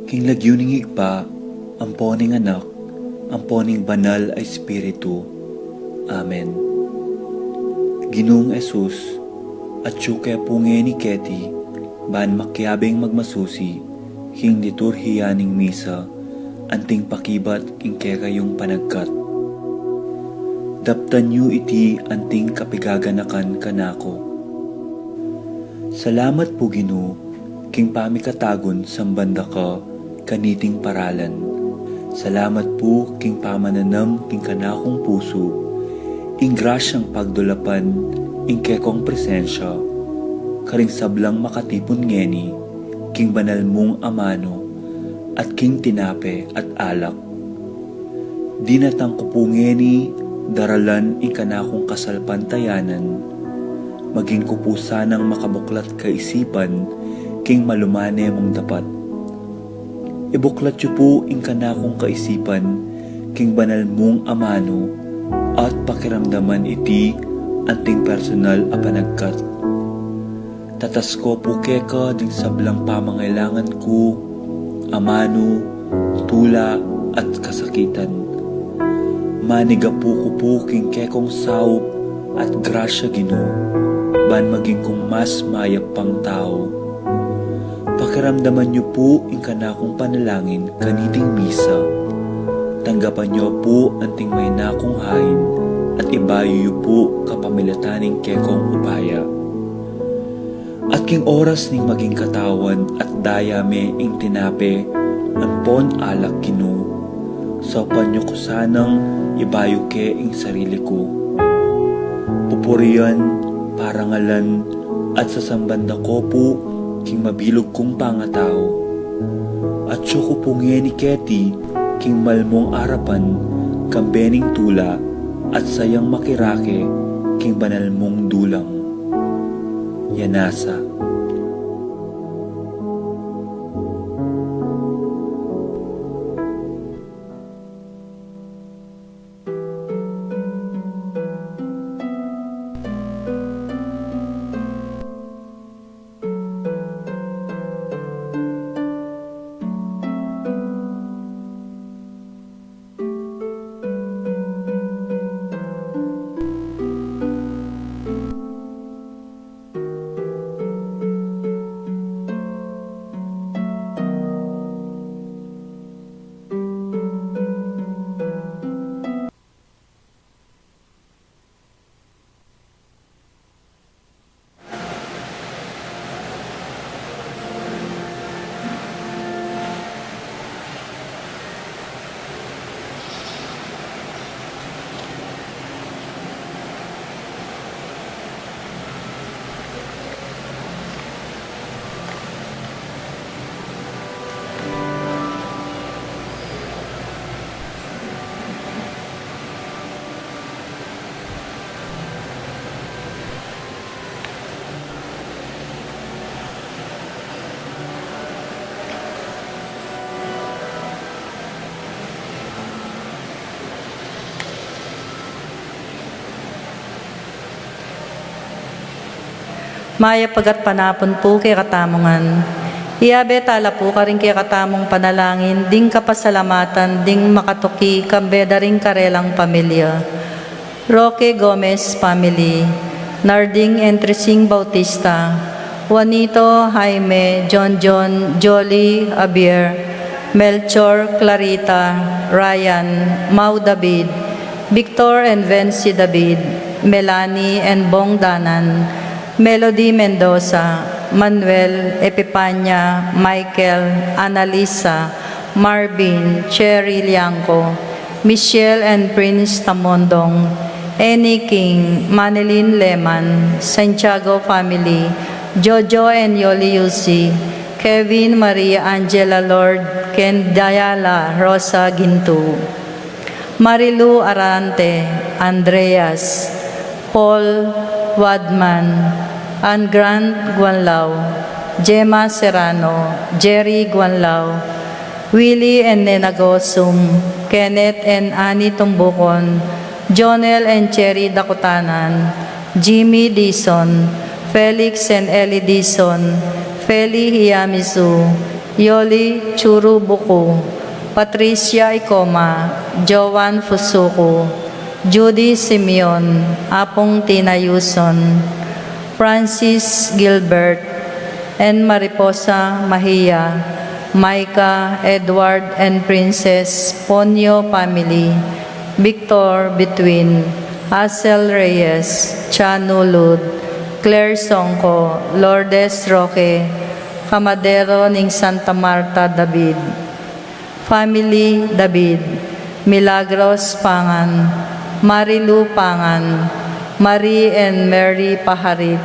King lagyuning igpa, amponing anak, amponing banal ay Espiritu. Amen. Ginoong Esus, at syuke punge ni Keti, ban makyabing magmasusi, king liturhiyaning misa, anting pakibat king kayong panagkat. Daptan yu iti anting kapigaganakan kanako. Salamat po Ginoo, king pamikatagon sambanda ka, kaniting paralan. Salamat po king pamananam king kanakong puso, ing grasyang pagdulapan, ing kekong presensya, karing sablang makatipon ngeni, king banal mong amano, at king tinape at alak. Dinatang ko po ngeni, daralan ing kanakong kasalpantayanan, maging ko po sanang makabuklat kaisipan, king malumane mong dapat. Ibuklat yu po ing kanakong kaisipan, king banal mong amano, at pakiramdaman iti anting personal a panagkat. Tatas ko po keka ding sablang pamangailangan ko, amano, tula at kasakitan. Maniga po ko po king kekong saup at grasya Ginoo, ban maging kong mas mayap pang tao. Pakiramdaman niyo po ing kanakong panalangin kaniting misa. Tanggapan niyo po anting may nakong hain at ibayo niyo po kapamilataning kekong upaya. At king oras ning maging katawan at dayame ing tinape, ampon alak Ginoo. Sopan niyo ko sanang ibayo ke ing sarili ko. Pupurian, parangalan, at sasambanda ko po king mabilog kong pangatao. At siyo ko punge ni Keti, king malmong arapan, kambening tula, at sayang makirake, king banal mong dulang. Yanasa. Maya pagat panapon po kay katamongan. Iabe tala po karing kay katamong panalangin, ding kapasalamatan, ding makatuki, kambeda ring karelang pamilya. Roque Gomez family, Narding Entresing Bautista, Juanito Jaime, John, Jolie Abier, Melchor, Clarita, Ryan, Mau David, Victor and Vency David, Melanie and Bong Danan, Melody Mendoza, Manuel, Epipanya, Michael, Annalisa, Marvin, Cherry Liangco, Michelle and Prince Tamondong, Annie King, Manilyn Leman, Santiago family, Jojo and Yoli Yusi, Kevin Maria Angela Lord, Ken Dayala Rosa Gintu, Marilu Arante, Andreas, Paul Wadman, Ann Grant Guanlao, Gemma Serrano, Jerry Guanlao, Willie and Nenagosum, Kenneth and Annie Tumbukon, Jonel and Cherry Dakutanan, Jimmy Dison, Felix and Ellie Dison, Feli Hiyamizu, Yoli Churubuku, Patricia Icoma, Joan Fusuku, Judy Simeon, Apong Tina Yuson, Francis Gilbert, and Mariposa Mahia, Micah, Edward, and Princess Ponyo family, Victor Between, Asel Reyes, Chanu Lud, Claire Songko, Lourdes Roque, Kamadero ning Santa Marta David, Family David, Milagros Pangan, Marilu Pangan, Marie and Mary Paharit,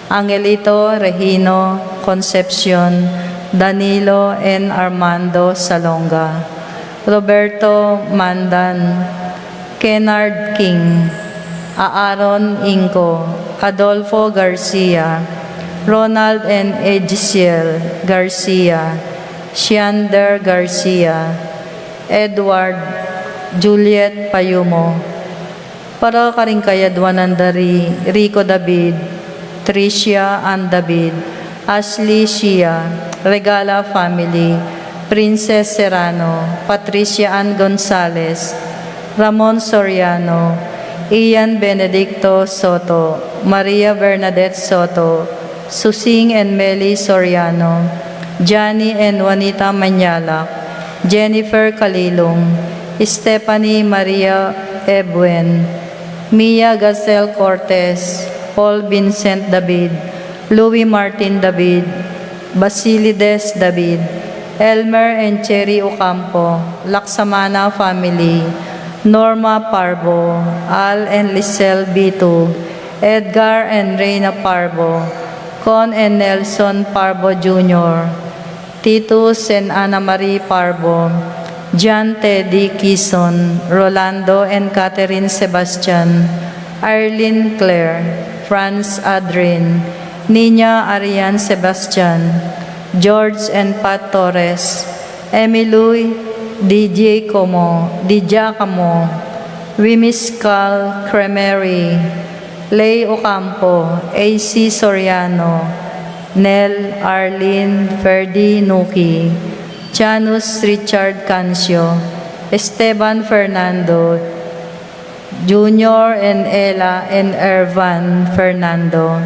Angelito Regino Concepcion, Danilo and Armando Salonga, Roberto Mandan, Kennard King, Aaron Inco, Adolfo Garcia, Ronald and Edisiel Garcia, Shiander Garcia, Edward Juliet Payumo, para karing kayadwanandari Rico David, Tricia Ann David, Ashley Shia, Regala family, Princess Serrano, Patricia Ann Gonzalez, Ramon Soriano, Ian Benedicto Soto, Maria Bernadette Soto, Susing and Meli Soriano, Johnny and Juanita Manyalak, Jennifer Kalilong, Stephanie Maria Ebuen, Mia Gazelle Cortez, Paul Vincent David, Louis Martin David, Basilides David, Elmer and Cherry Ocampo, Laksamana family, Norma Parbo, Al and Lisel Bitug, Edgar and Reyna Parbo, Con and Nelson Parbo Jr., Titus and Ana Marie Parbo, John Teddy Kison, Rolando and Catherine Sebastian, Arlene Claire, Franz Adrin, Nina Arian Sebastian, George and Pat Torres, Emily DJ Camo, Wimiskal Cremery, Lay Ocampo, AC Soriano, Nel Arlene Ferdi Nuki, Janus Richard Cancio, Esteban Fernando, Junior and Ella and Ervan Fernando,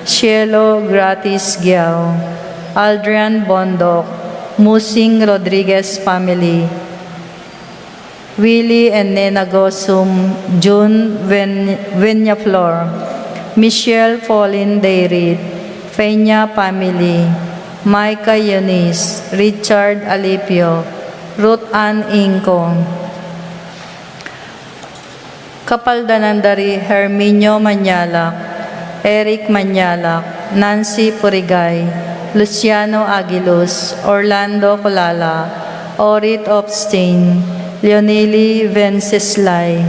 Cielo Gratis Giao, Aldrian Bondok, Musing Rodriguez family, Willie and Nena Gosum, June Vinyaflor, Michelle Pauline Dayrit, Feña family, Micah Eunice, Richard Alipio, Ruth Ann Inco, Kapaldanandari Herminio Manyalak, Eric Manyalak, Nancy Purigay, Luciano Aguilos, Orlando Colala, Orit Opstein, Leonili Venceslay,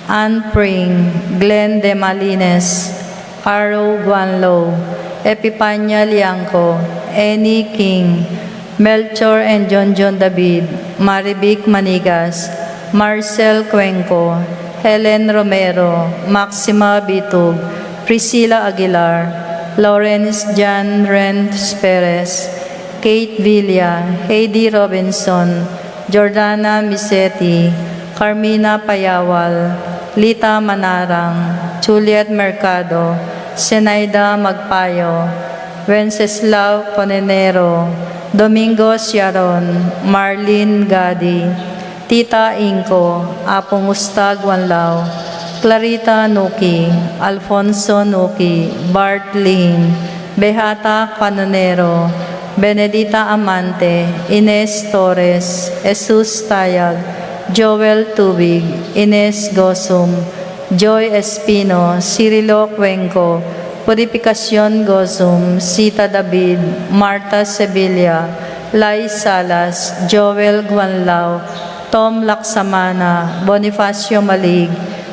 Ann Pring, Glenn De Malines, Aro Guanlo, Epipanya Liangco, Annie King, Melchor and John David, Maribic Manigas, Marcel Cuenco, Helen Romero, Maxima Bitug, Priscilla Aguilar, Lawrence Jan Renz Perez, Kate Villa, Heidi Robinson, Jordana Misetti, Carmina Payawal, Lita Manarang, Juliet Mercado, Senaida Magpayo, Wenceslao Ponenero, Domingo Sharon, Marlene Gadi, Tita Inco, Apong Ustag Wanlao, Clarita Nuki, Alfonso Nuki, Bart Ling, Behata Canonero, Benedita Amante, Ines Torres, Jesus Tayag, Joel Tubig, Ines Gosum, Joy Espino, Cirilo Cuenco, Purificación Gosum, Sita David, Marta Sevilla, Lai Salas, Joel Guanlao, Tom Laksamana, Bonifacio Malig,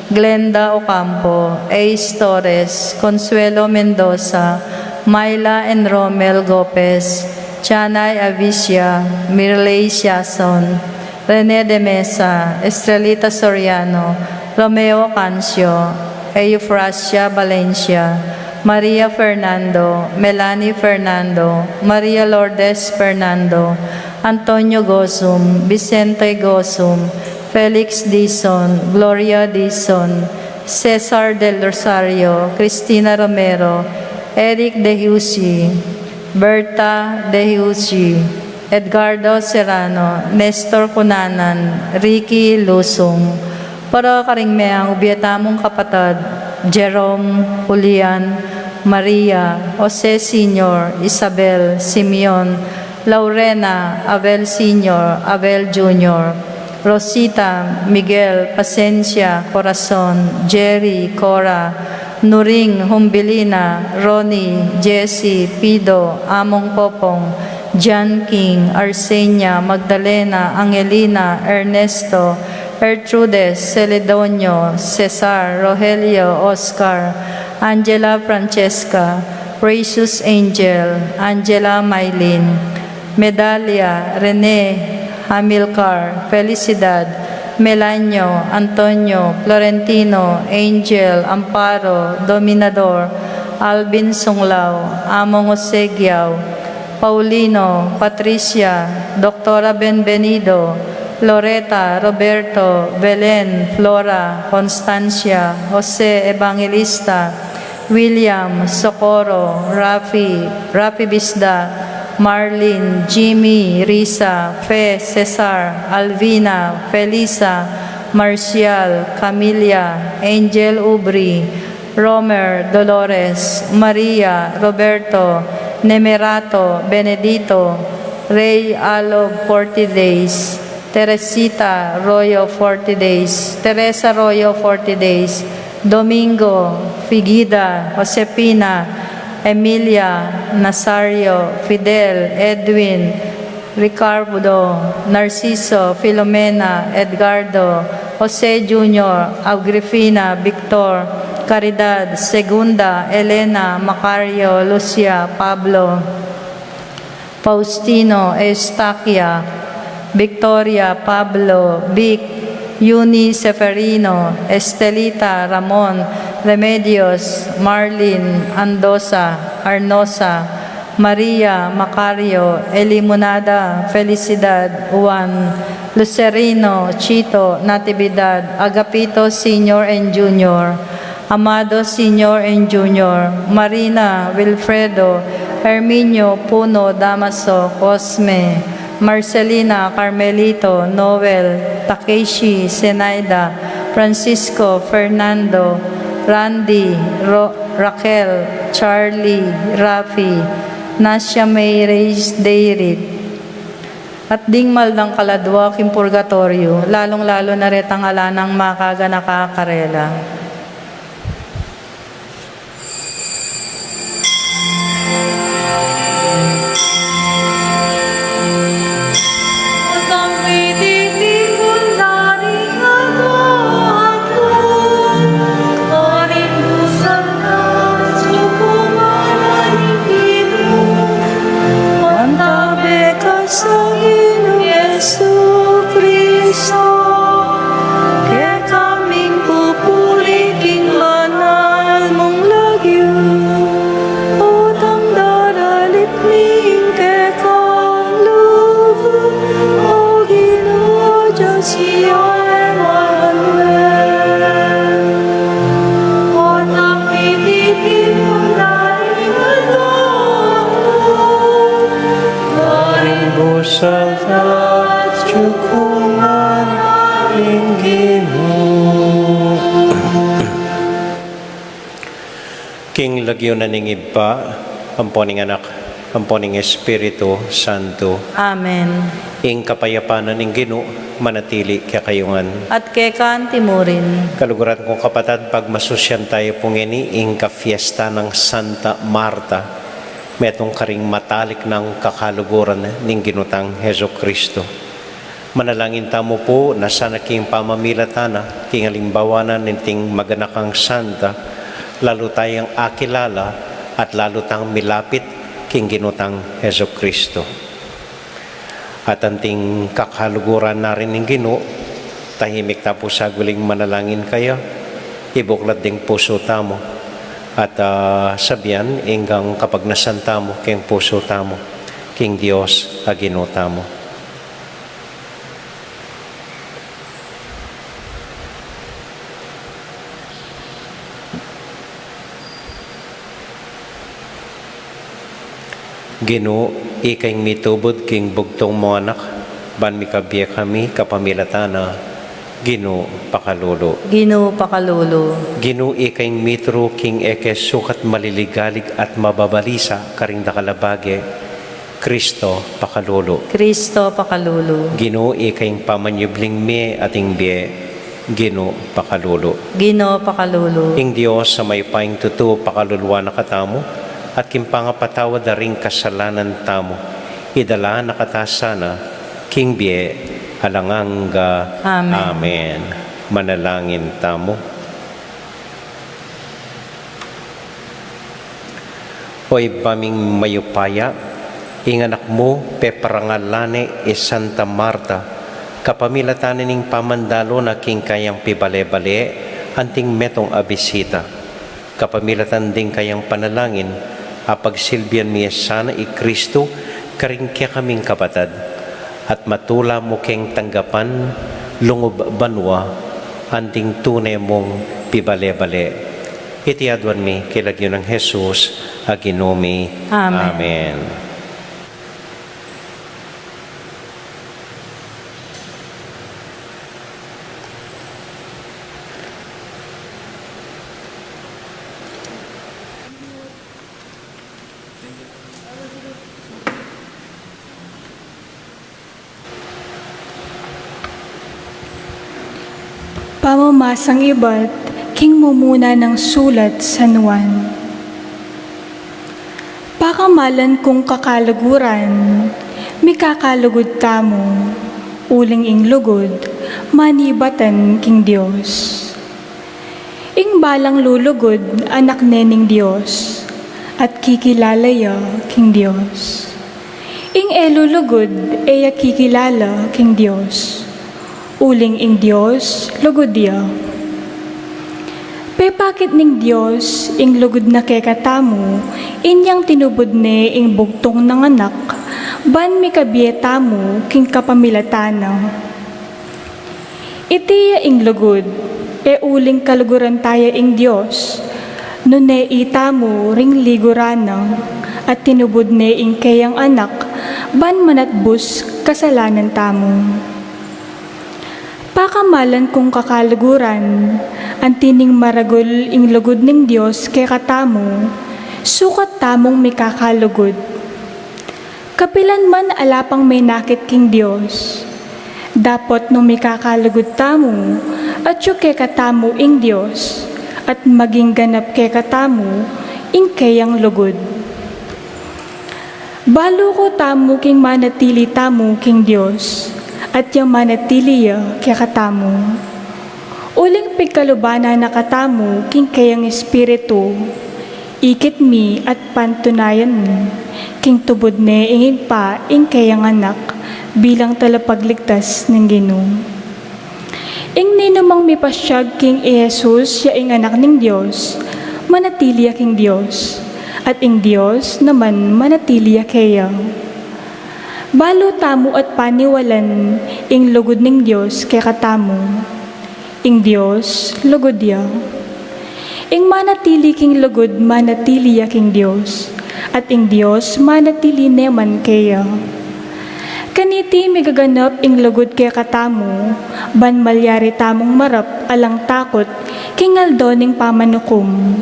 Glenda Ocampo, Ace Torres, Consuelo Mendoza, Myla and Romel Gopez, Chanay Avicia, Mirley Siason, Rene de Mesa, Estrelita Soriano, Romeo Cancio, Eufrasia Valencia, Maria Fernando, Melanie Fernando, Maria Lourdes Fernando, Antonio Gosum, Vicente Gosum, Felix Dizon, Gloria Dizon, Cesar del Rosario, Cristina Romero, Eric De Husi, Berta De Husi, Edgardo Serrano, Nestor Cunanan, Ricky Lusong, para karingmeang ubiyatamong kapatid, Jerome, Julian, Maria, Jose Sr., Isabel, Simeon, Laurena, Abel Sr., Abel Jr., Rosita, Miguel, Pasencia, Corazon, Jerry, Cora, Nuring, Humbilina, Ronnie, Jessie, Pido, Among Popong, John King, Arsenia, Magdalena, Angelina, Ernesto, Ertrudes, Celedonio, Cesar, Rogelio, Oscar, Angela Francesca, Precious Angel, Angela Maylin, Medalia, Rene, Hamilcar, Felicidad, Melanio, Antonio, Florentino, Angel, Amparo, Dominador, Alvin Sunglao, Among Osegiao, Paulino, Patricia, Doctora Benvenido, Loreta, Roberto, Belen, Flora, Constancia, Jose Evangelista, William, Socorro, Rafi Bisda, Marlene, Jimmy, Risa, Fe, Cesar, Alvina, Felisa, Marcial, Camilla, Angel Ubri, Romer, Dolores, Maria, Roberto, Nemerato, Benedito, Ray Alog 40 days, Teresita Royo 40 days, Teresa Royo 40 days, Domingo, Figida, Josepina, Emilia, Nazario, Fidel, Edwin, Ricardo, Narciso, Filomena, Edgardo, Jose Jr., Agrifina, Victor, Caridad, Segunda, Elena, Macario, Lucia, Pablo, Faustino, Estaquia, Victoria, Pablo, Vic, Yuni Seferino, Estelita, Ramon, Remedios, Marlin, Andosa, Arnosa, Maria, Macario, Elimonada, Felicidad, Juan, Lucerino, Chito, Natividad, Agapito Senior and Junior, Amado Senior and Junior, Marina, Wilfredo, Herminio, Puno, Damaso, Cosme, Marcelina, Carmelito, Noel, Takeshi, Zenaida, Francisco, Fernando, Randy, Raquel, Charlie, Rafi, Nasya May Reyes Deirit, at dingmal ng kaladwa king purgatorio, lalong-lalo na retang alanang makaga nakakarela. King lagyo na ningib pa, amponing anak, amponing Espiritu Santo. Amen. Ing kapayapaan ng Ginoo manatili kaya kayungan. At kekan timurin. Kaluguran kong kapatid, pag masusyan tayo pungini, ing ka-fiesta ng Santa Marta, metong karing matalik ng kakaluguran ng ginutang Heso Kristo. Manalangin tamo po na sana king pamamilatana, king alimbawanan ninting maganakang Santa, lalo tayong akilala at lalo tang milapit king ginutang Heso Kristo. At anting kakaluguran na rin ng Ginoo, tahimik tapo sa guling manalangin kayo, ibuklat ding puso tamo, At sabihan, inggang kapag nasanta mo, king puso tamo, king Dios, aginuta mo. Ginoo, ikay mitubod king bugtong mo anak, ban mi kabiya kami kapamilatana, Ginoo pakalulu. Ginoo pakalulu. Ginoo ikay mitro king eke sukat maliligalig at mababalisa karing dakalabage, Kristo pakalulu. Kristo pakalulu. Ginoo ikay pamanyubling mi ating biye, Ginoo pakalulu. Ginoo pakalulu. Ing Dios sa may paing tutu pakaluluwa na katamo, at kimpangapatawad na ring kasalanan tamo, idala nakatasana, king biye, halanganga. Amen. Amen. Manalangin tamo. Oy baming mayupaya, inganak mo, peparangalane e Santa Marta, kapamilatanin ning pamandalo na king kayang pibale-bale, anting metong abisita, kapamilatan din kayang panalangin, apagsilbian miya sana i Kristo, karing kaya kaming kapatad, at matula mo keng tanggapan, lungob banwa, anting tunay mong pibale-bale. Itiadwan mi, kilagyo ng Jesus, aginomi. Amen. Amen. Pamamasang iba't king mumuna ng sulat San Juan. Pakamalan kong kakalaguran, mi kakalugod tamo, uling ing lugod, manibatan king Dios. Ing balang lulugod, anak nening Dios, at kikilalaya king Dios. Ing elulugod, eya kikilala king Dios. Uling ing Diyos, lugod dia. Pepakit ning Diyos, ing lugod na kekatamo, inyang tinubod ne ing bugtong ng anak, ban mi kabietamo, king kapamilatana. Itiya ing lugod, e uling kaluguran tayo ing Diyos, no ne itamo ring ligurana, at tinubod ne ing kayang anak, ban manatbus kasalanan tamo. Pakamalan kong kakalaguran, ang tining maragol ing lugod ng Diyos kay katamo, sukat tamong may kakalugod. Kapilan man alapang may nakit king Diyos, dapat no may kakalugod tamo, at yu kay katamo ing Diyos, at maging ganap kay katamo, ing kayang lugod. Balo ko tamo king manatili tamo king Diyos, at yung manatiliya kaya katamo. Uling pigkalubana na katamo king kayang espiritu, ikit mi at pantunayan mi, king tubod ne ingin pa ing kayang anak, bilang talapagligtas ng Ginoo. Ing ninumang mi pasyag king Jesus ya ing anak ning Dios, manatiliya king Dios, at ing Dios naman manatiliya kaya. Balo tamo at paniwalan, ing lugod ning Diyos kay katamo. Ing Diyos, lugod ya. Ing manatili king lugod, manatili ya king Diyos. At ing Diyos, manatili neman kaya. Kaniti migaganap ing lugod kay katamo, ban malyari tamong marap, alang takot, king aldoning pamanukom.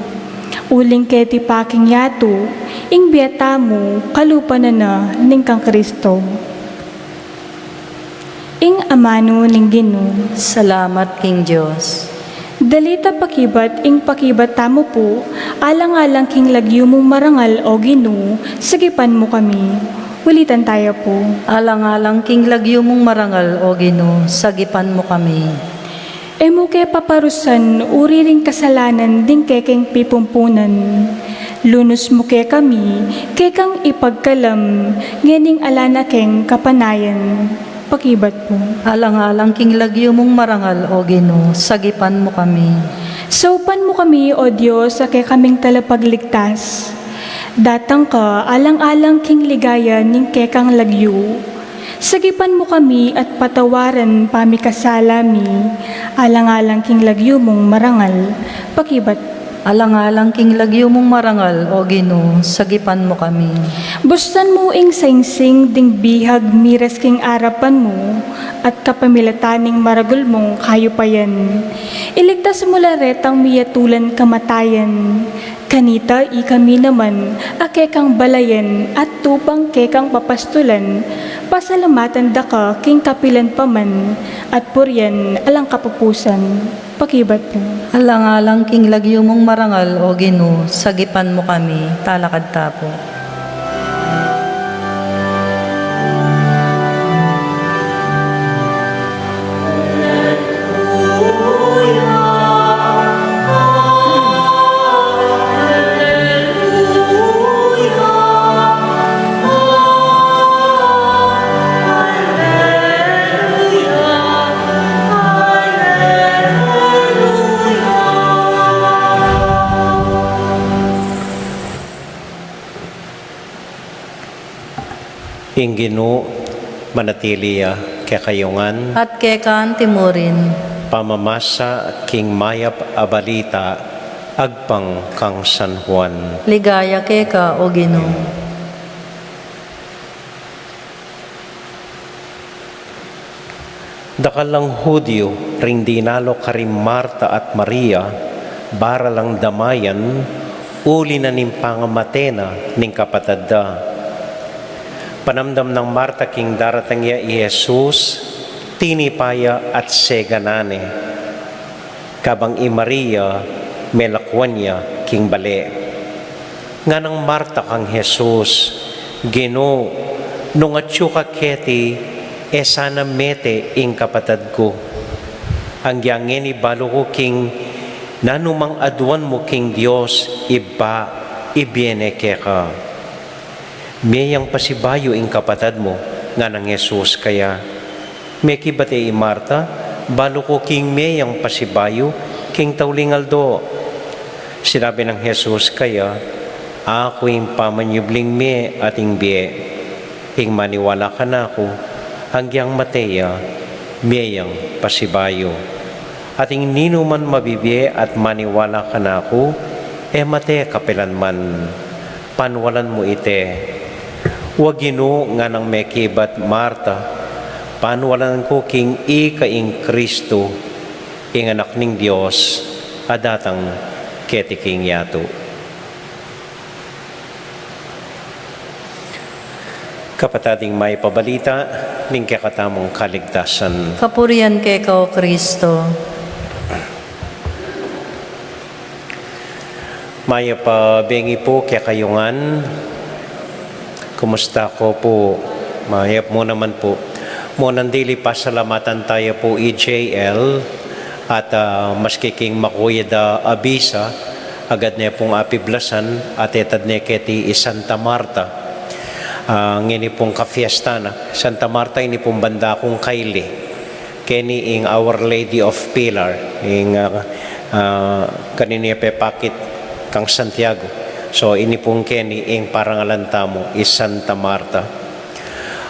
Uling keti paking yato, ing biyatamo, kalupa na ning kang Kristo. Ing amano ning Ginoo, Salamat king Diyos. dalita pakibat ing pakibat tamo po, alang-alang king lagyo mong marangal o Ginoo, sagipan mo kami. Ulitan tayo po. Alang-alang king lagyo mong marangal o Ginoo, sagipan mo kami. Emo ke paparusan, uri ring kasalanan, ding kekeng pipumpunan. Lunos mo ke kami, kekang ipagkalam, ngening alana keng kapanayan. Pakibat po. Alang-alang king lagyo mong marangal o Ginoo, sagipan mo kami. Saupan mo kami, O Diyos, sa kay kaming talapagligtas. Datang ka, alang-alang king ligaya ning kekang lagyo. Sagipan mo kami at patawaran pamikasalami, alang-alang king lagyo mong marangal, pakibat. Alang-alang king lagyo mong marangal, O Ginoo, sagipan mo kami. Bustan mo ing sing ding bihag miras king arapan mo, at kapamilataning maragul mong kayupayan. Iligtas mo laretang miyatulan kamatayan. Kanita kami naman, akekang balayan at tupang kekang papastulan. Pasalamatan da ka king kapilan paman, at puryan alang kapupusan. Pakibat po. Alang-alang king lagyo mong marangal, O Ginoo, sagipan mo kami, talakad tapo. Ing Ginoo, manatili kekayungan, At kekan timurin, pamamasa king mayap abalita, agpang kang San Juan. ligaya keka, O Ginoo. Dakalang Hudyo, ring dinalo karim Marta at Maria, baralang damayan, uli na ning pangamatena ning kapatadda. Panamdam ng Marta king daratang ya i Jesus, tinipaya at seganane. Kabang i Maria, melakwan niya king bale. Nga ng Marta kang Jesus, Ginoo, nung atyo ka keti, sana mete ing kapatad ko. Ang yangin ibalo ko king, nanumang aduan mo king Diyos, iba, ibiene keka. Mayang pasibayo ing kapatad mo, nga ng Jesus kaya. May kibate i Marta, balo ko king mayang pasibayo, king taulingaldo. Sinabi ng Jesus kaya, ako yung pamanyubling me ating biye. Ing maniwala ka na ako, hanggang mateya, mayang pasibayo. Ating nino man mabibiye at maniwala ka na ako, mate kapilan man, panwalan mo ite. Huwag Ginoo nga ng mekibat Marta, panwalan ko king ing Kristo, ing anak ning Diyos, adatang ketiking yato. Kapatading may pabalita, ning kakatamong kaligtasan. Kapurian keka, O Kristo. Maya pa bengi po kekayungan. Kumusta ko po? Mayap mo naman po. Monandili pasalamatan tayo po EJL at maski king makuya da abisa agad niya pong apiblasan at etad niya keti Santa Marta. Ngini pong kafiesta na. Santa Marta ini pong banda kong kaili. Keni ing Our Lady of Pilar. Ing kanina pepakit kang Santiago. So, ini pong keni ing parangalan tamo is Santa Marta.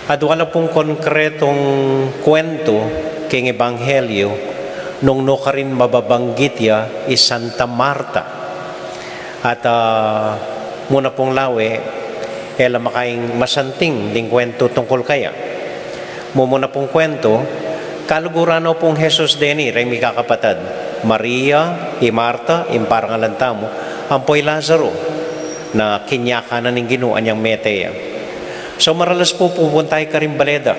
At wala pong konkretong kwento king Ebanghelyo nung no ka rin mababanggit ya is Santa Marta. At muna pong lawe, makaing masanting ding kwento tungkol kaya. Muna pong kwento, kalugurano pong Jesus deni, remi kakapatad, Maria, i Marta, im parangalan tamo, ampoy Lazaro, na kinyakanan ng Ginoo anyang meteya. So maralas po pupuntay ka rin baleda.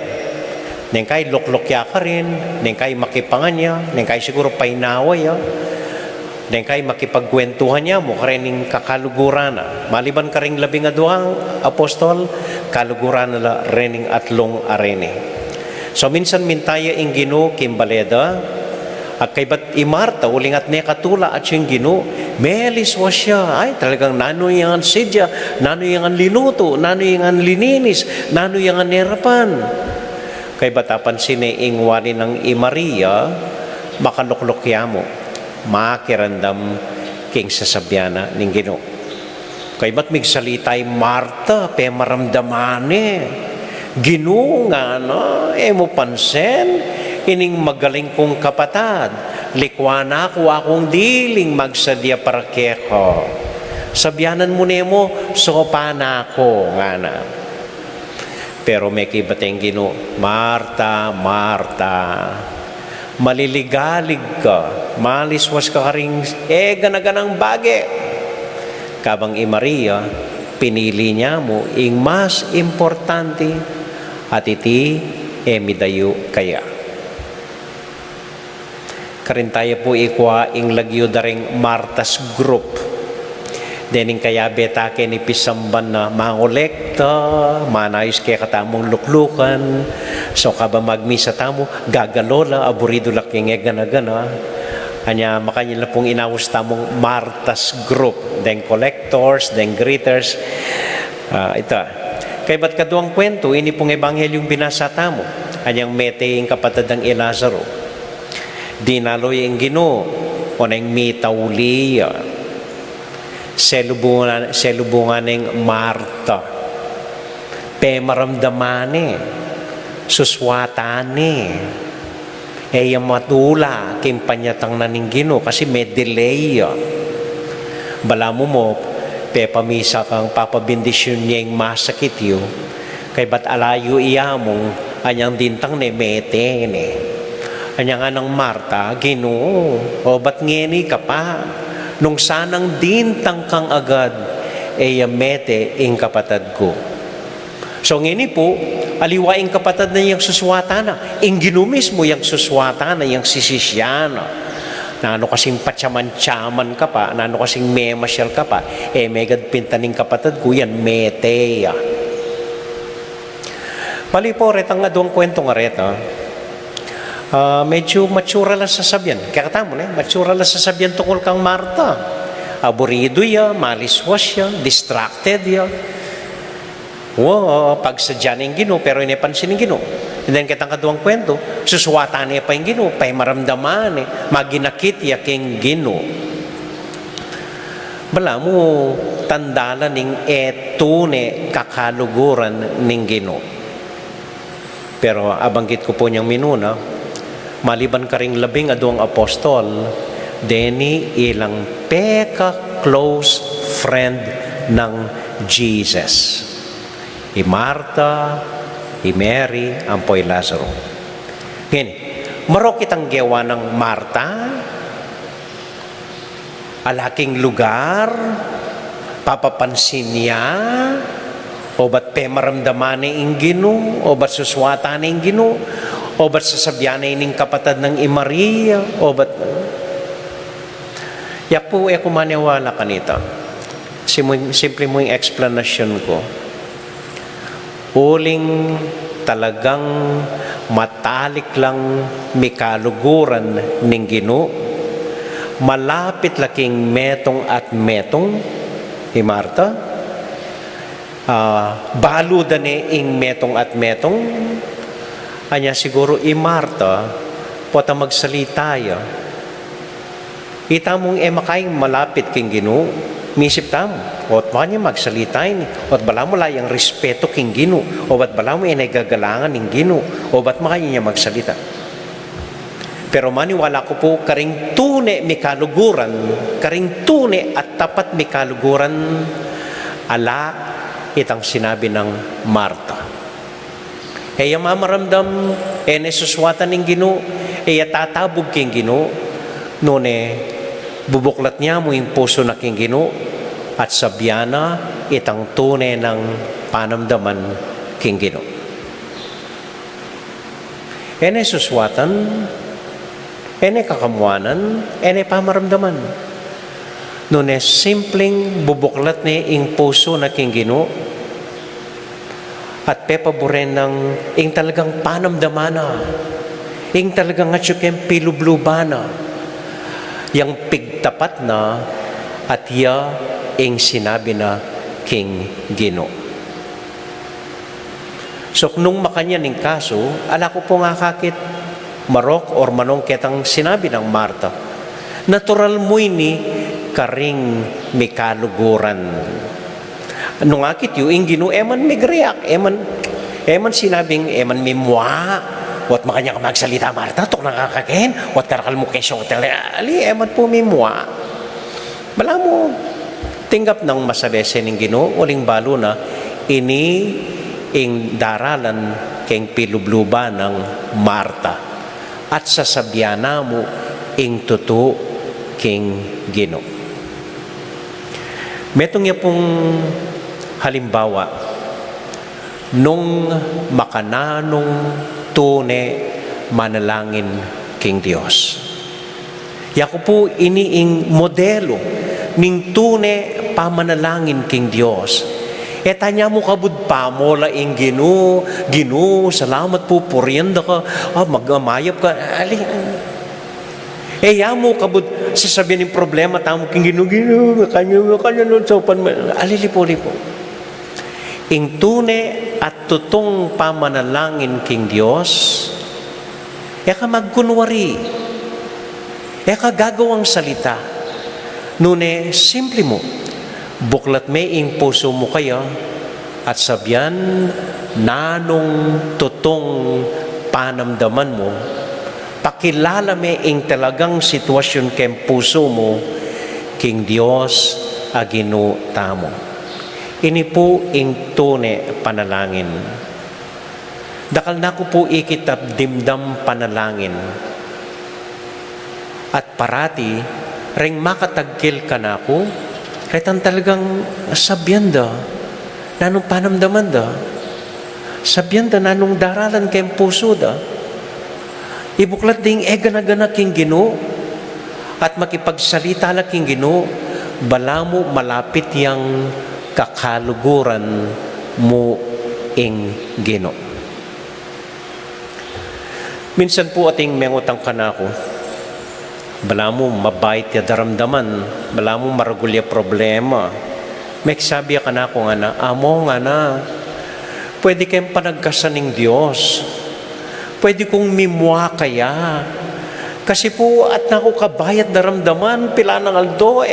Neng kay loklokya ka rin, neng kay makipangan niya, neng kay siguro painaway ya, neng kay makipagkwentuhan niya mo karening kakaluguran na. Maliban ka rin 12 apostol, kaluguran na rening atlong arene. So minsan mintaya ing Ginoo kimbaleda, at kay bat i Marta, uling at ne katula at yung Ginoo, melis was siya. Ay, talagang nano yung sidya, nano yung linuto, nano yung lininis, nano yung nerapan. Kay batapan sine ing wali ng i Maria, makaluklukya mo. makirandam king sasabyana ning Ginoo. Kay ba't migsalitay Marta, pe maramdamane. Ginoo nga no, mo pansen, ining magaling kong kapatad. Likwana ko akong diling magsadya para keko. Sabyanan mo nemo, sopa na ako nga na. Pero may kibateng Ginoo, Marta, Marta, maliligalig ka, maliswas ka karing ganaganang bage. Kabang Maria, pinili niya mo ing mas importante at iti midayo kaya. Karin tayo po ikwa ing lagyo daring Martas group. Dening kaya betake ni pisamban na mangolekta, manayos kaya katamong luklukan. So kaba magmisa tamo, gagalola, aburido laking gana-gana. Kanya makanya pong inawas tamong Martas group, then collectors, then greeters. Ito. Kay ba't kaduang kwento, ini pong ebanghelyong binasa tamo. Kanyang mete yung kapatid ng Lazaro. Dinaloy ang Ginoo, o nang mitawli, selubungan ng Marta. Pe maramdamane, suswatane, yung matula, kimpanyatang na ning Ginoo kasi may delay. Bala mo, pe pamisa kang papabindisyon niya yung masakit yun. Kay ba't alayo iyamong, anyang dintang ne mete ne. Anyang anang Marta, Ginoo, o ba't ngeni ka pa? Nung sanang dintang kang agad, mete ing kapatad ko. So ngini po, aliwaing kapatid na yung suswata na. Ing Ginoo mismo yung suswata na, yung sisisyana. Na ano kasing patsaman-tsaman ka pa, na ano kasing memasyal ka pa, megad pintaning kapatid ko yan, meteya. Bali po, retang nga doong kwento nga reta. Medyo matsura lang sasabyan. Kaya katamo na, matsura lang sasabyan tungkol kang Marta. Aburido ya, maliswas ya, distracted ya. Pagsadya ng Ginoo, pero inipansin ng Ginoo. And then kitang kaduang kwento, suswata niya pa yung Ginoo, pa'y maramdaman maginakit ya king Ginoo. Bala mo, tandala ning etune kakaluguran ning Ginoo. Pero abanggit ko po niyang minuna, maliban ka ring 12 apostol, deni ilang peka close friend ng Jesus. I Marta, i Mary, ampoy Lazaro. Ngayon, marok itang gawa ng Marta, alaking lugar, papapansin niya, o ba't pemaramdaman ing Ginoo, o ba't suswata ing Ginoo, o ba't sasabyan ning kapatid ng Maria, o ba't yak po kumaniwala ka nito. Simple mo yung explanation ko. Uling talagang matalik lang mikaluguran ning Ginoo, malapit laking metong at metong ni Marta, baludan ing metong at metong, anya siguro i Marta, pota magsalita ya. Ita mong makaing malapit king Ginoo, misip tamo, o't makanya magsalitay ni, o't bala mo layang respeto king Ginoo, o ba't bala mo inagagalangan ng Ginoo, o ba't makanya niya magsalita. Pero maniwala ko po, karing tune mikaluguran, karing tune at tapat mikaluguran, ala itang sinabi ng Marta. Kaya mamaramdam, nesuswatan ng Ginoo, tatabog king Ginoo, nune, bubuklat niya mo yung puso na king Ginoo at sabyana itang tunay ng panamdaman king Ginoo. Ene suswatan, ene kakamuanan, ene pamaramdaman. Nune simpleng bubuklat ni ing puso na king Ginoo at pepaboren ng ing talagang panamdamana, ing talagang atsukem pilublubana, yang pigtapat na at ya ing sinabi na king Ginoo. So nung makanya ning kaso, ala ko po nga kakit marok or manong ketang sinabi ng Marta, Natural mo ini karing may kaluguran. Nung akit yung Ginoo, eman migreak, eman sinabing, eman mimwa, wat makanya ka magsalita, Marta, tok nakakakin, wat karakal mo kesyo, ali, eman po mimwa. Bala mo, tinggap ng masabese ng Ginoo, uling balo na, ini ing daralan keng pilubluba ng Marta. At sasabyana mo, ing tuto king Ginoo. Metong niya pong halimbawa, nung makananong tune manalangin king Dios. Yako po iniing modelo ning tune pamanalangin king Dios. E tanya mo kabud pa mo laing Ginoo, salamat po purienda ka, magamayap ka, ali. E mo kabud sasabihin ng problema, tamo king Ginoo, kanya nun sa upan, alilipo-lipo. Ing tune at tutong pamanalangin king Dios, ka magkunwari, ka gagawang salita, nune simple mo, buklat may ing puso mo kayo, at sabyan, nanong tutong panamdaman mo, pakilala may ing talagang sitwasyon kem puso mo, king Dios agino tamo. Ini po ing tune panalangin. Dakal na ko po ikitab dimdam panalangin. At parati, ring makatagkil ka na ko, retan talagang sabyan da, nanong panamdaman da, sabyan da, nanong daralan kayong puso da, ibuklat ding egana-gana king Ginoo, at makipagsalita la king Ginoo, bala mo malapit yang kakaluguran mo ing Ginoo. Minsan po ating mengutang kanako, bala mo mabait ya daramdaman, bala mo maragulya problema, may sabi ka na ko nga na, amo nga na, pwede kayong panagkasan ng Diyos, pwede kong mimwa kaya, kasi po at naku kabayat daramdaman, pila ng aldo,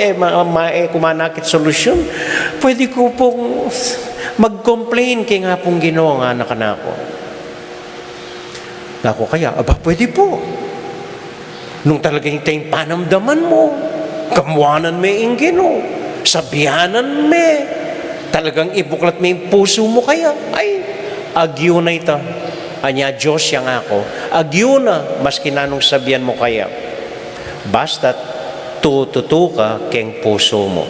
kumanakit solusyon, pwede ko pong mag-complain kay nga pong Ginoo nga anak ko. Naku kaya, pwede po. Nung talagang tayong panamdaman mo, kamuanan may ing Ginoo, sabihanan may, talagang ibuklat may puso mo kaya, ay, agyo na ito. Anya Diyos yang ako, agyo na, maski nanong sabihan mo kaya. Basta't tututo ka keng puso mo.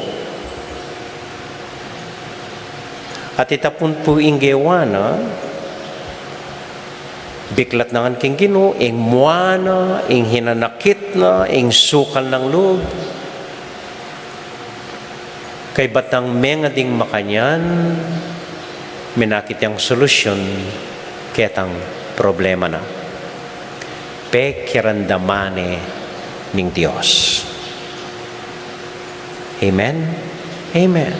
At itapon po inggewa na, biklat na king Ginoo, ing muana, ing hinanakit na, ing sukal ng loob. Kay batang mengading makanyan, minakit yung solusyon, ketang problema na. Pekiramdamane ning Dios. Amen? Amen.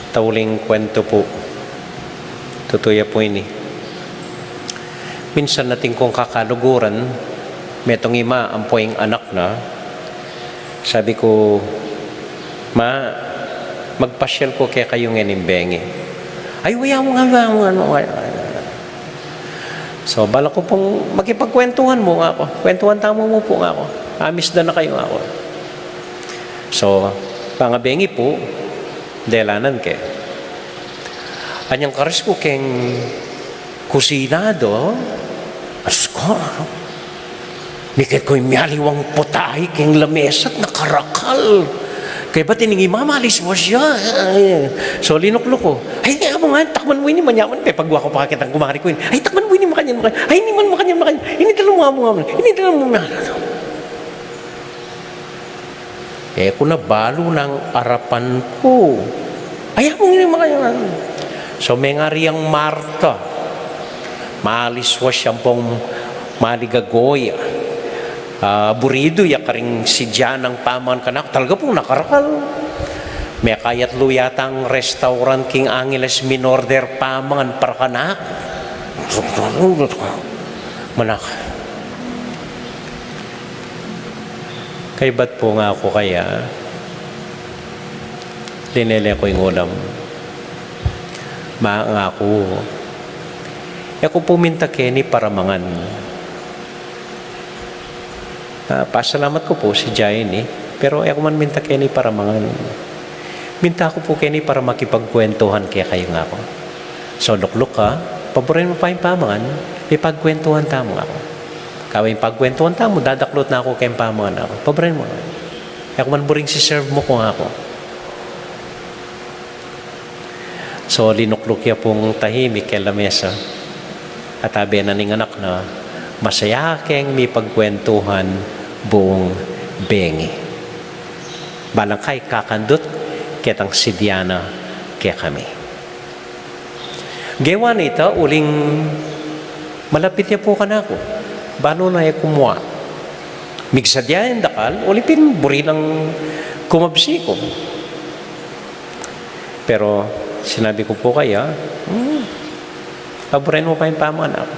Tauling kwento po. Tutuya po ini. Minsan natin kung kakaluguran, metong ima, ang poing anak na, sabi ko, ma, magpasyal ko kaya kayong inimbengi. Ay, waya mo nga, So, bala ko pong makipagkwentuhan mo nga ako. Kwentuhan tamo mo po nga ako. Amis na kayo nga ako. So, pangabengi po, delanan ke. Anyang karis ko keng kusinado, asko, mikit ko'y miyaliwang putahe keng lamesat na karakal. Kaya ba tiningi mamalis mo siya? So linuklok ko. Ay, nga mo nga, takman mo ini manyaman. Kaya pagwa ko pa kitang kumari ko. Ay, takman mo ini makanyan. Ay, hindi man makanyan. Ini dalaw mo nga. Ini dalaw mo nga. Eh, kung nabalo ng arapan ko. Ay, mo ini makanyan. So, may nga riyang Marta. Maaliswa siyang pong maligagoya. Burido ya karing si Diyan ang paman kanak talaga pong nakarakal May kayat luyatang restaurant king Angeles minorder pamangan para kanak. Manak. Kay ba't po nga ako kaya linele ko yung ulam. Maangako. Ako puminta Kenny para mangan. Pasalamat ko po si Jaini. Pero ako man minta Kenny para mangan. Minta ko po Kenny para makipagkwentuhan kaya kayo nga ako. So lukluk ka, paborin mo pa yung pamangan, may pagkwentuhan tamo ako. Kawin pagkwentuhan tamo, dadaklot na ako kayong pamangan ako. Paborin mo. Ako man buring si serve mo kung ako. So, linukluk ya pong tahimik kay lamesa. At sabi na ning anak na, masaya keng may pagkwentuhan buong bengi. Balang kay kakandut, kitang si Diana kaya kami. Gewan ito, uling malapit niya po ka na ako. Bano na kumuha. Migsadya yung dakal, ulipin buri ng kumabsi ko. Pero, sinabi ko po kaya, paborin mo pa yung pamangan ako.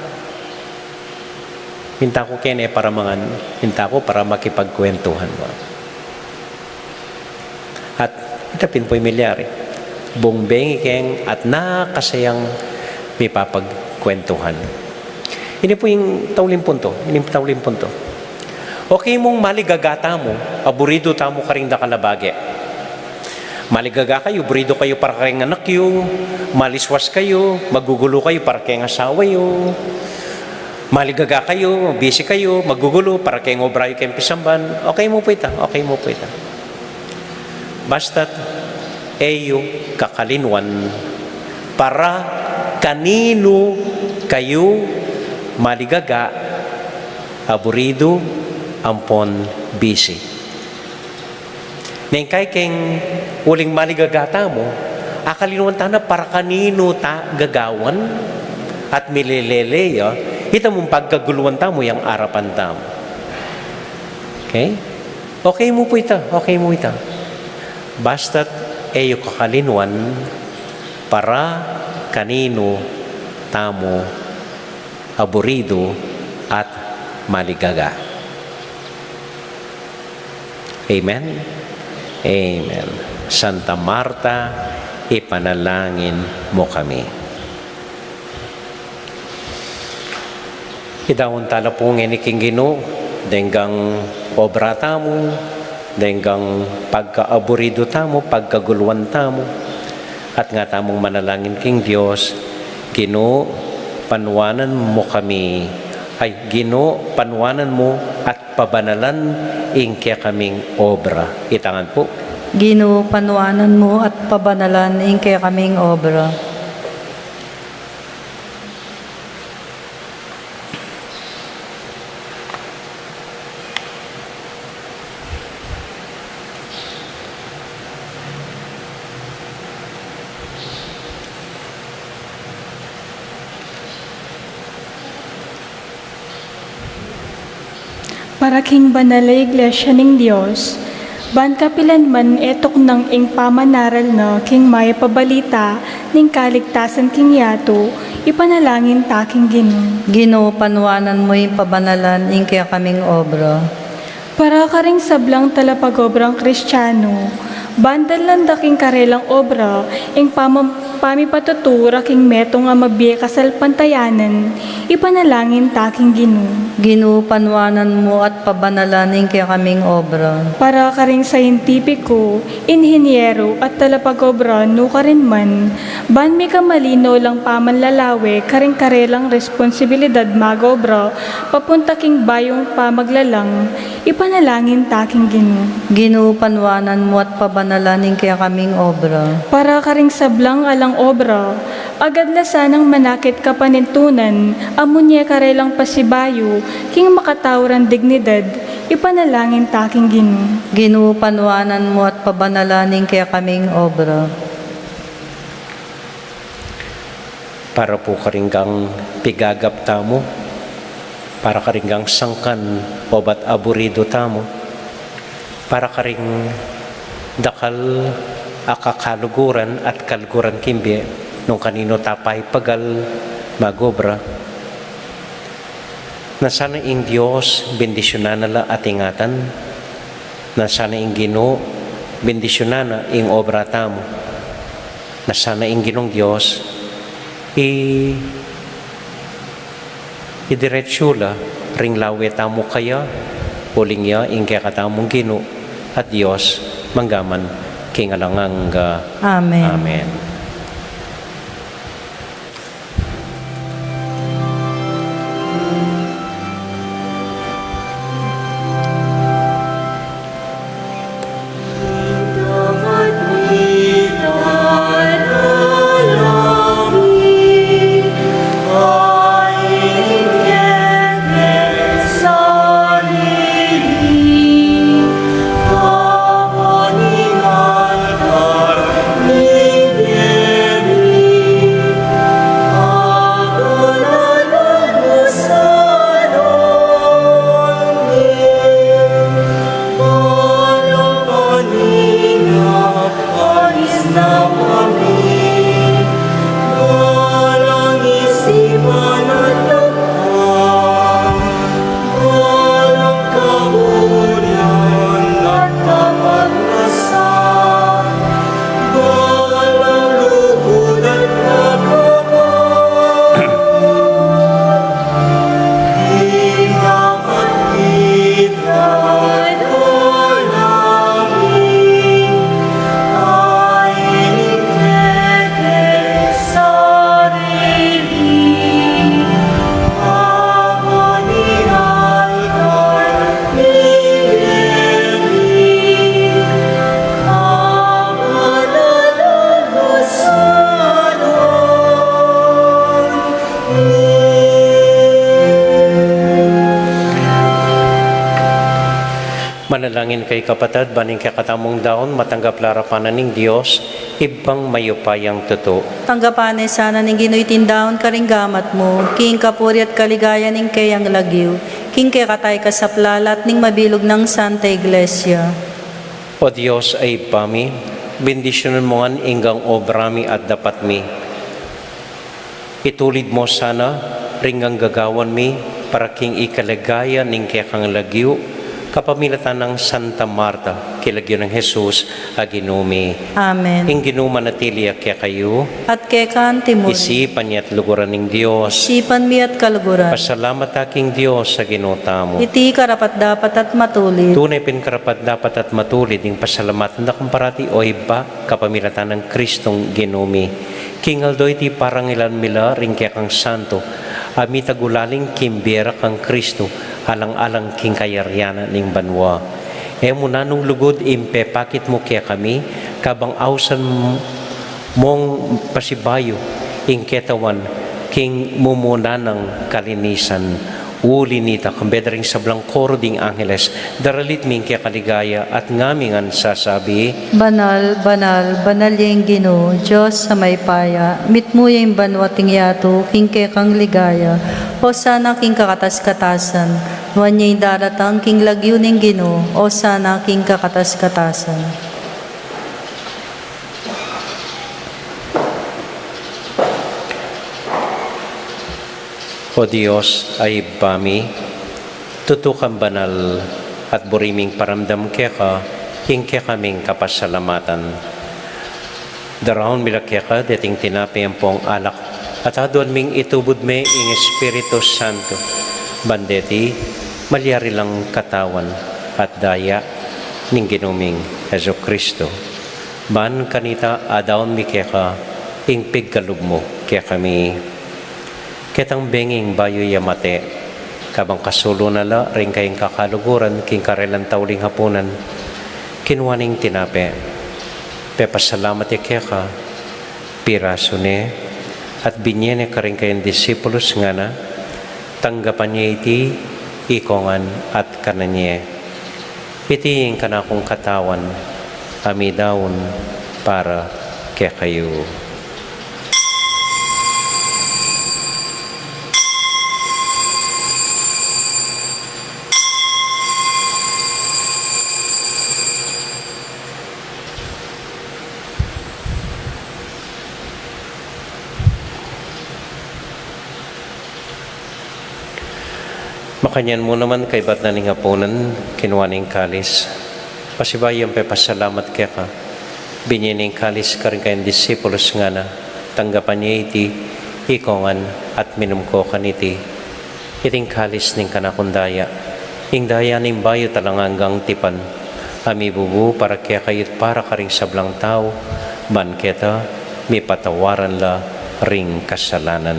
Minta ko kene para mangan, minta ko para makipagkwentuhan mo. At itapin po yung milyari. Buong bengi keng at nakasayang may papagkwentuhan. Ini po yung taulimpunto. Okay mong maligagata mo, aburido tamo ka rin da kalabage. Maligaga kayo, burido kayo para kayong anak yo, maliswas kayo, magugulo kayo para kayong asawa yo, maligaga kayo, busy kayo, magugulo para kayong obrayo kayong pisamban, okay mo po ita. Basta't eyo kakalinwan para kanino kayo maligaga, aburido, ampon, busy. Neng kay keng uling maligagata mo, akalinuan ta na para kanino ta gagawan at milileleya, ito mong pagkaguluan ta mo yung arapan ta mo. Okay? Okay mo po ita. Basta't eyo kakalinuan para kanino tamo aburido at maligaga. Amen? Amen. Santa Marta, ipanalangin mo kami. Idawon tala po ngeniking Ginoo, denggang obra tamo, denggang pagkaaburido tamo, pagkaguluan tamo, at nga tamong manalangin king Dios, Ginoo, panwanan mo kami, Ginoo, panwanan mo at pabanalan ingkya kaming obra. Itangan po. Ginoo, panwanan mo at pabanalan ingkay kaming obra. Para king banal na iglesia ning Dios, ban kapilan man etok ng ing pamanaral na king may pabalita ning kaligtasan king yato, ipanalangin taking Ginoo. Ginoo, panwanan mo yung pabanalan ingkay kaming obra. Para ka ring sablang talapagobrang Kristiyano, bandal lang daking karelang obra, ing pamipatutura king meto nga mabiye kasal pantayanan, ipanalangin taking Ginoo. Ginoo, panwanan mo at pabanalan ingkay kaming obra. Para ka ring sayentipiko, inhinyero at talapagobra no ka rin man, ban may kamalino lang pamanlalawe karing karelang responsibilidad magobra, papunta king bayong pamaglalang, ipanalangin taking Ginoo. Ginoo, panwanan mo at pabanalan ingkay kaming obra. Para ka ring sablang alang obra, agad lasanang manakit ka panintunan, amunye karelang pasibayo, king makatawran dignidad, ipanalangin taking Ginoo. Ginoo, panwanan mo at pabanalan ingkay kaming obra. Para po karinggang pigagap tamo, para karinggang sangkan o ba't aburido tamo, para karing dakal akakaluguran at kalguran kimbi nung kanino tapay pagal magobra. Na sana ing Diyos bendisyonan nala at ingatan. Na sana ing Ginoo bendisyonan na ing obra tamo. Na sana ing Ginong Diyos idiretsula ring lawe tamo kaya uling ya ing kaya katamong Ginoo at Diyos manggaman kingalangang Amen. Amen. Manalangin kay kapatid, baning kakatamong daon, matanggap larapanan ng Diyos, ibang mayupayang totoo. Tanggapan sana ning Ginoy tindaon karinggamat mo, king kapuri at kaligaya ning kayang lagyo, king kay katay ka sa plalat ning mabilog ng Santa Iglesia. O Diyos ay pami, bendisyonan mo ang inggang obrami at dapat mi. Itulid mo sana, ringang gagawan mi, para king ikaligaya ning kayang lagyo, kapamilatan ng Santa Marta, kilagyo ng Jesus, aginumi. Amen. Ing ginuma na tiliya kaya kayo, At kay kantimuri, isipan niya at luguran ng Diyos. sipan mi at kaluguran. Pasalamat aking Diyos sa ginota mo. Iti karapat dapat at matulit. Tunay pinkarapat dapat at matulid ng pasalamatan na kumparati o iba kapamilatan ng Kristong ginumi. Kingaldo iti parang ilan mila ring kaya kang santo, amita gulaling kimbera kang Kristo, alang-alang king kayaryana ning banwa. E muna nung lugod impe pakit mo kaya kami, kabang ausan mong pasibayo, ing ketawan, king mumuna ng kalinisan. Uli nita, kambedring sablang koro ding angeles, daralit ming kaya kaligaya at ngamingan sasabi, Banal, banal, banal yung Ginoo, Diyos sa may paya, mitmo yung banwating yato, king kay kang ligaya, o sana king kakatas-katasan, wan yung daratang king lagyo ning Ginoo, o sana king kakatas-katasan. O Diyos ay bami, tutukan banal at buriming paramdam kaya ka, hingkya kaming kapasalamatan. Daraon mila kaya ka, dating tinapi ang pong alak, at adon ming itubod me ing Espiritu Santo. Bandeti, malyari lang katawan at daya ning ginuming Heso Kristo. Ban kanita adaon mi kaya ka, ing pigkalub mo kaya kami. Ketang benging bayo yamate, kabang kasulo nala, ring kayong kakaluguran, king karelan tauling hapunan, kinwaning tinape, pepasalamat kaya ka, piraso ne, at binyene ka rin kayong disipulos nga na, tanggapan niya iti, ikongan at kananye. Itiing ka na akong katawan, amidawon para kaya kayo. Makanyan mo naman kay bat na ning hapunan, kinuha ning kalis. Pasibayang pe pasalamat kaya ka. Binyining kalis ka rin kayong disipulos nga na. Tanggapan niya iti, ikongan at minum ko kaniti. Iting kalis ning kanakundaya. Ing daya ning bayo talang hanggang tipan. Ami bubu para kaya kayot para ka ring sablang tao. Ban keta, may patawaran la ring kasalanan.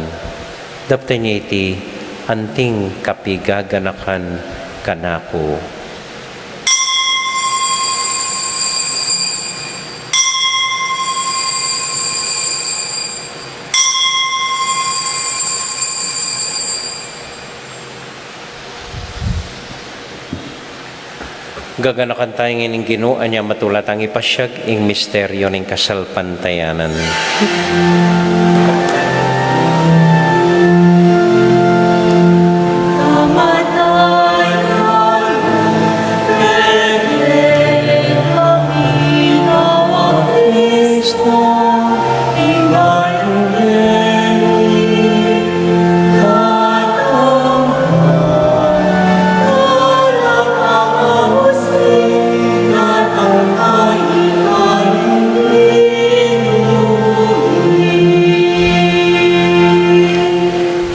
Dapta niya iti, anting kapigaganakan kanako. Gaganakan tayo ng Ginoo anya matulat ang ipasyag ing misteryo ng kasalpantayanan.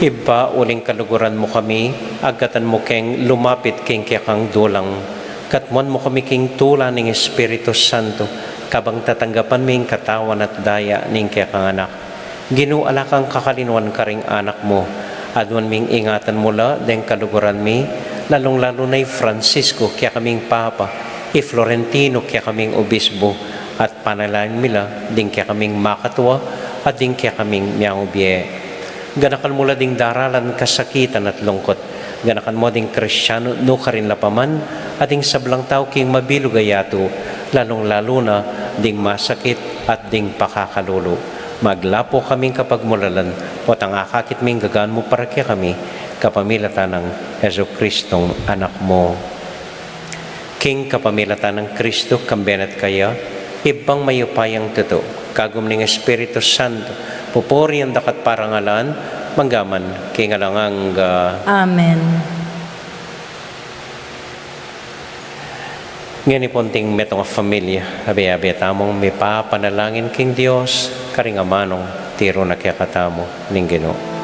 Iba uling kaluguran mo kami, agatan mo keng lumapit keng kang dulang. Katmon mo kami keng tula ng Espiritu Santo, kabang tatanggapan ming katawan at daya ning kang anak. Ginuala kang kakalinuan ka ring anak mo, adwan ming ingatan mula deng kaluguran mi, lalong-lalo na'y Francisco kaya kaming Papa, Florentino kaya kaming Obispo, at panalain mila ding kaya kaming makatwa at ding kaya kaming miyangubye. Ganakan mula ding daralan kasakitan at lungkot. Ganakan mo ding Kristyano no karin lapaman at ding sablang tao king mabilugayato, lalong-lalo na ding masakit at ding pakakalulo. Maglapo kaming kapag mulalan, o tangakakit ming gagaan mo para kaya kami, kapamilatan ng Heso Kristong anak mo. King kapamilatan ng Kristo, kambenat kaya, ibang mayupayang tuto, kagum ng Espiritu Santo, pupuri ang dakat parangalan, manggaman, kingalangang Amen. Ngayon ipunting metong familia, abi-abi tamong may papanalangin king Diyos, karingamanong tiro na kaya katamo ning Ginoo.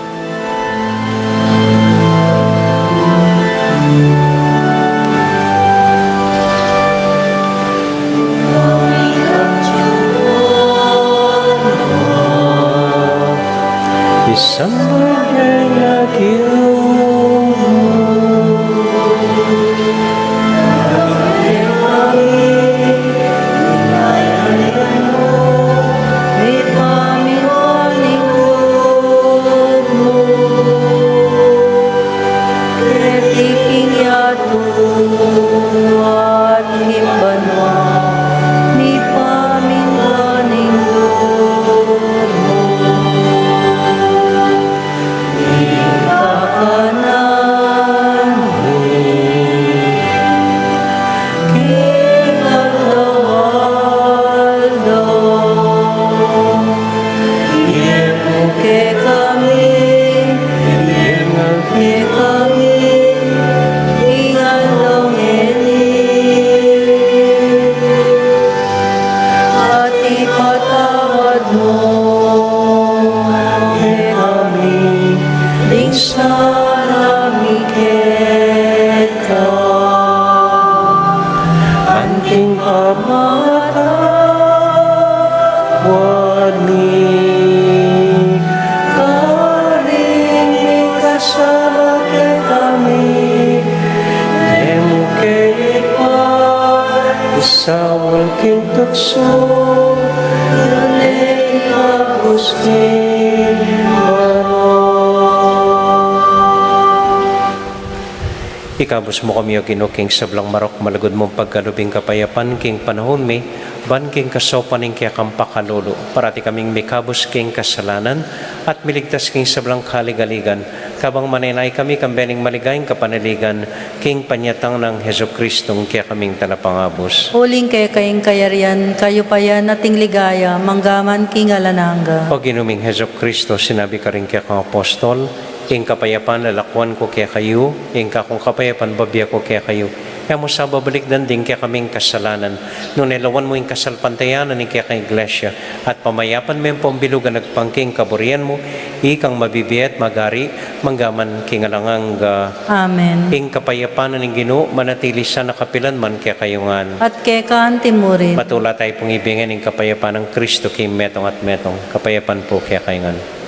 Ikabos mo kami o Ginoo king sablang marok malagod mong pagkalubing kapayapan king panahon mi ban king kasopan ning kaya kang pakalolo parati kaming mikabos king kasalanan at miligtas king sablang kaligaligan Kabang manenay kami kambening maligayang kapanaligan, king panyatang ng Heso Kristong kaya kaming talapangabos. Uling kay kayong kayarian, kayo pa yan nating ligaya, manggaman king alananga. O ginuming Heso Kristo, sinabi ka rin kaya kang apostol, ing kapayapan lalakwan ko kaya kayo, ing kakong kapayapan babya ko kaya kayo. Kaya mo sa babalik din kaya kaming kasalanan. Nung nilawan mo yung kasalpantayanan ni kaya kang iglesia, at pamayapan mo yung pambilugan nagpangking kaburian mo, ikang mabibiyat, magari, manggaman kingalangang Amen. ing kapayapanan ng Ginoo manatili sa nakapilan man kaya kayungan. At kay kaan timurin. Patula tayo pong ibigin ng kapayapaan ng Kristo kay metong at metong. Kapayapan po kaya kayungan.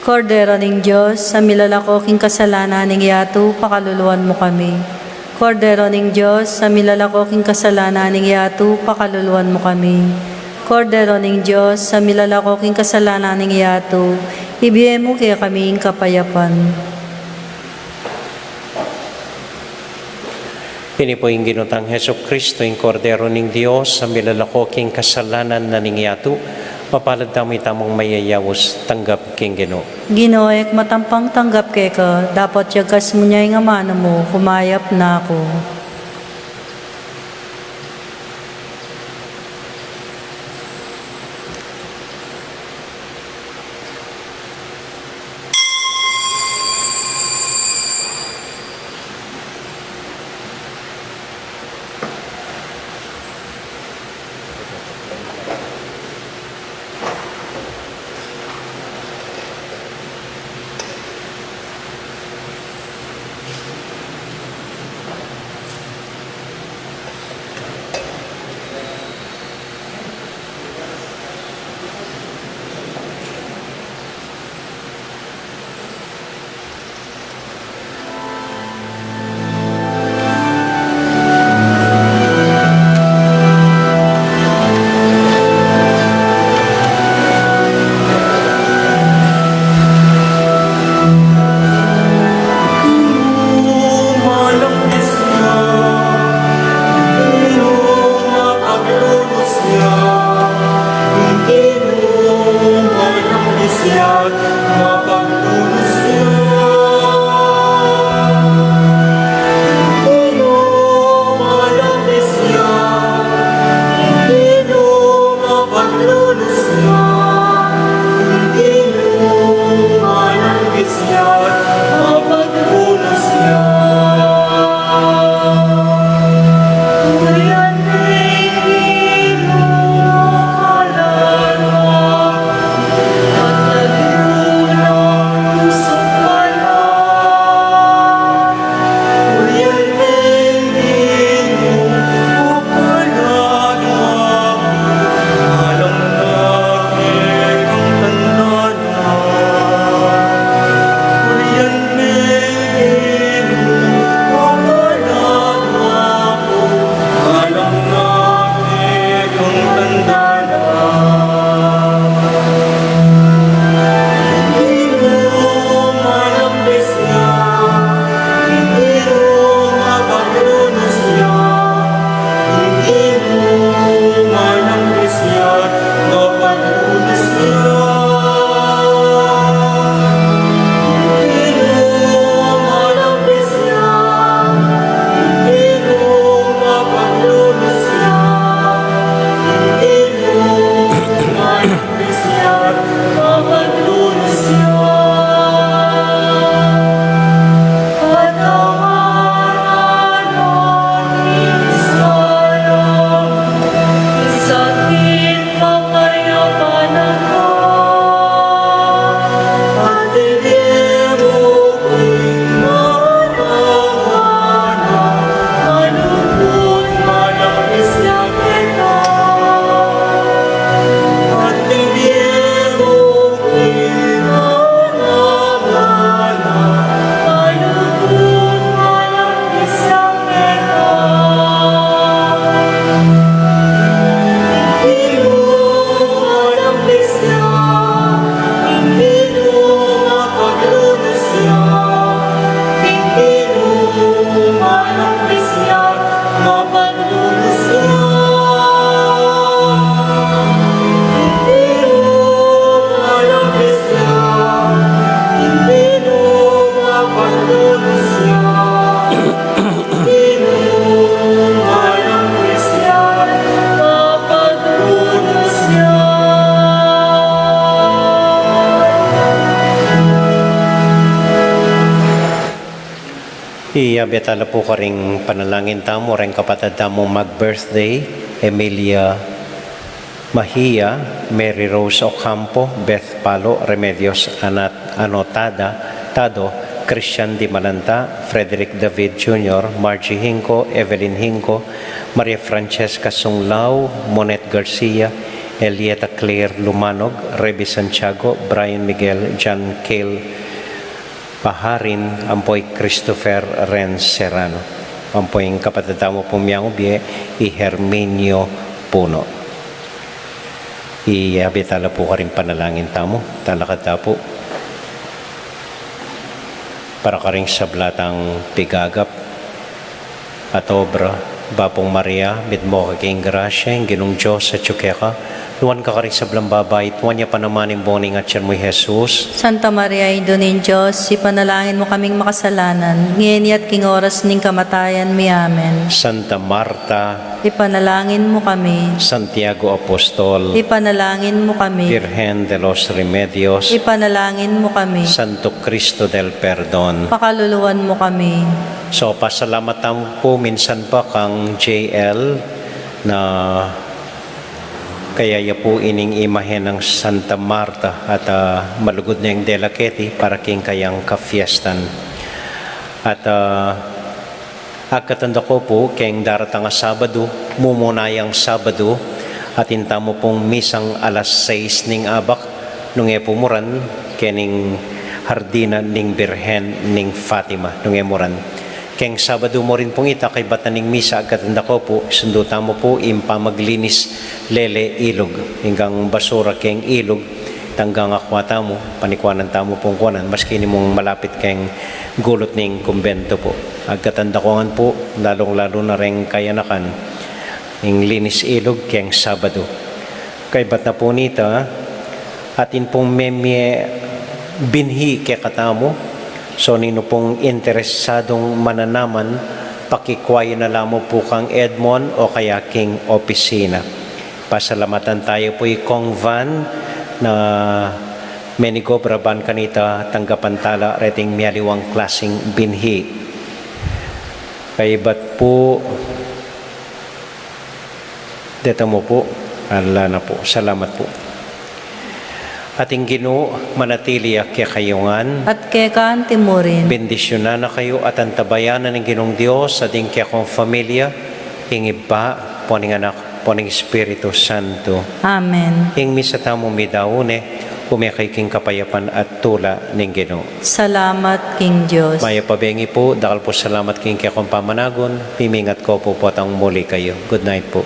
Kordero ning Diyos, sa milalakoking kasalanan ning yato, pakaluluwan mo kami. Kordero ning Diyos, sa milalakoking kasalanan ning yato, pakaluluwan mo kami. Kordero ning Diyos, sa milalakoking kasalanan ning yato, ibigay mo kaya kaming kapayapan. Ini po yung ginutang Heso Kristo, yung Kordero ng Diyos, sa milalakoking kasalanan na ningyatu, mapalad tamo'y tamong mayayawos, tanggap king Ginoo. Ginoek matampang tanggap kay ka, dapat yagas mo niya yung amano mo, kumayap na ako. Iabetala po ka rin panalangin tamo, rin kapatid tamo mag-birthday, Emilia Mahia, Mary Rose Ocampo, Beth Palo, Remedios Tado, Christian Di Malanta, Frederick David Jr., Margie Hinco, Evelyn Hinco, Maria Francesca Sunglao, Monet Garcia, Elieta Claire Lumanog, Reby Santiago, Brian Miguel, John Cale Paharin, Ampoy Christopher Renz Serrano, Ampoy kapatid mo pumiyang ubye, Herminio Puno. Iabitala po ka rin panalangin tamo, talakad po. Para ka rin sa blatang pigagap at obra, Bapong Maria, midmo ka king grasya, ginong Diyos sa tsukeka, luwan ka rin sa blambabay, tuwan niya panamanin boning at siyan mo Jesus. Santa Maria, Idonin Diyos, ipanalangin mo kaming makasalanan, ngayon at king oras ning kamatayan mi. Amen. Santa Marta, Ipanalangin mo kami. Santiago Apostol, Ipanalangin mo kami. Virgen de los Remedios, Ipanalangin mo kami. Santo Cristo del Perdon. Pakaluluwan mo kami. So, pasalamat po minsan pa kang JL na kaya po ining imahe ng Santa Marta at malugod na yung delaketi para king kayang kafiestan. At agkatanda ko po kayang daratang Sabado, mumunayang Sabado, at inta mo pong misang alas 6 ning abak, nung pumuran, kening hardina ning Birhen ning Fatima, nung emuran. Keng Sabado mo rin pong ita kay bataning misa agkatanda ko po, sundutan mo po impa maglinis lele ilog, hinggang basura keng ilog, tanggang akwata mo, panikwanan tamo pong kuwanan, maski ni mong malapit keng gulot ning kumbento po. Agkatanda ko po, lalong-lalo na rin kayanakan, ing linis ilog keng Sabado. Kay bat na po nita, atin pong memye binhi ke katamo, so nino pong interesadong mananaman, pakikwayo na lamang po kang Edmond o kaya king opisina. Pasalamatan tayo po Kong Van na menigo braban kanita tanggapan tala reting miyaliwang klaseng binhi. Kay ba't po dito mo po, ala na po, salamat po. Ating Ginoo, manatili kaya kayungan. At kay kaantimurin. Bendisyonan na kayo at antabayanan ng Ginong Diyos sa ating kaya kong familia. Hingib pa, poning anak, poning Espiritu Santo. Amen. Hing misa tamo midaune, umekay king kapayapan at tula ng Ginoo. Salamat, King Diyos. Maya pabengi po, dahil po salamat king kaya kong pamanagon, pimingat ko po potang muli kayo. Good night po.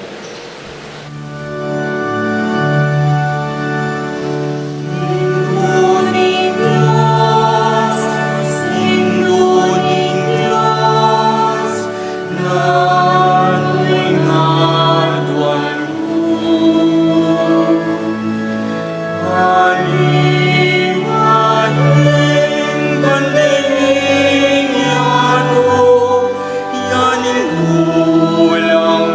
Ulang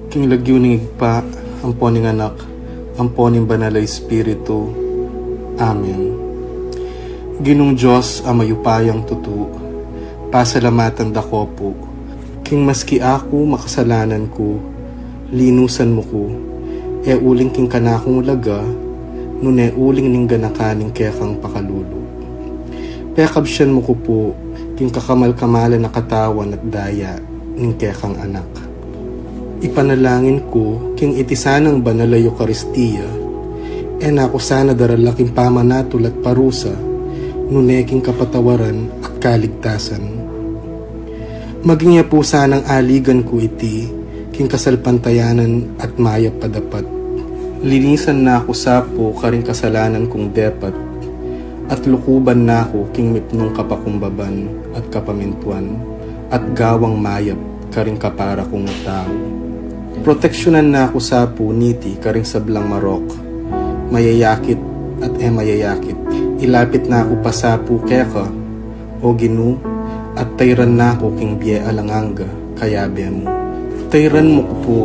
king lagyo ning igpa, ampo ning anak, ampo ning banal a Espiritu. Amen. Ginong Diyos a mayupayang tutu, pasalamatan dako po, king maski ako makasalanan ko, linusan mo ko, e uling king kanakong laga, nun e uling ning ganakaning kaya kang pakalulu. Pekabsyan mo ko po, king kakamal-kamalan na katawan at daya, ning kaya kang anak. Ipanalangin ko, king itisanang banal a Eucharistia, e nako sana daralaking pamanatol at parusa, nuneking kapatawaran at kaligtasan. Maging niya po sanang aligan ko iti, king kasalpantayanan at mayap padapat. Linisan na ako sapo karing kasalanan kong depat, at lukuban na ako king mipnong kapakumbaban at kapamintuan, at gawang mayap karing kapara kong tao. Proteksyonan na ako sapo niti karing sablang marok, mayayakit at mayayakit. Ilapit na ako pasapo keka, o Ginu, at tayran na ako king biye alanganga, kayabe mo. Tayran mo ko po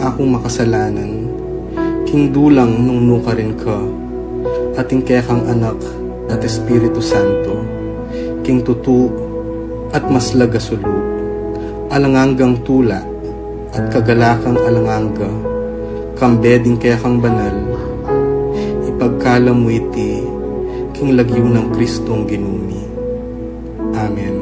akong makasalanan, king dulang nung nuka rin ka, ating kekang anak at Espiritu Santo, king tutu at maslaga sulu, alanganggang tula at kagalakang alanganga, kambeding kekang banal, ipagkala mo iti, king lagyo ng Kristong ginumi. Amen.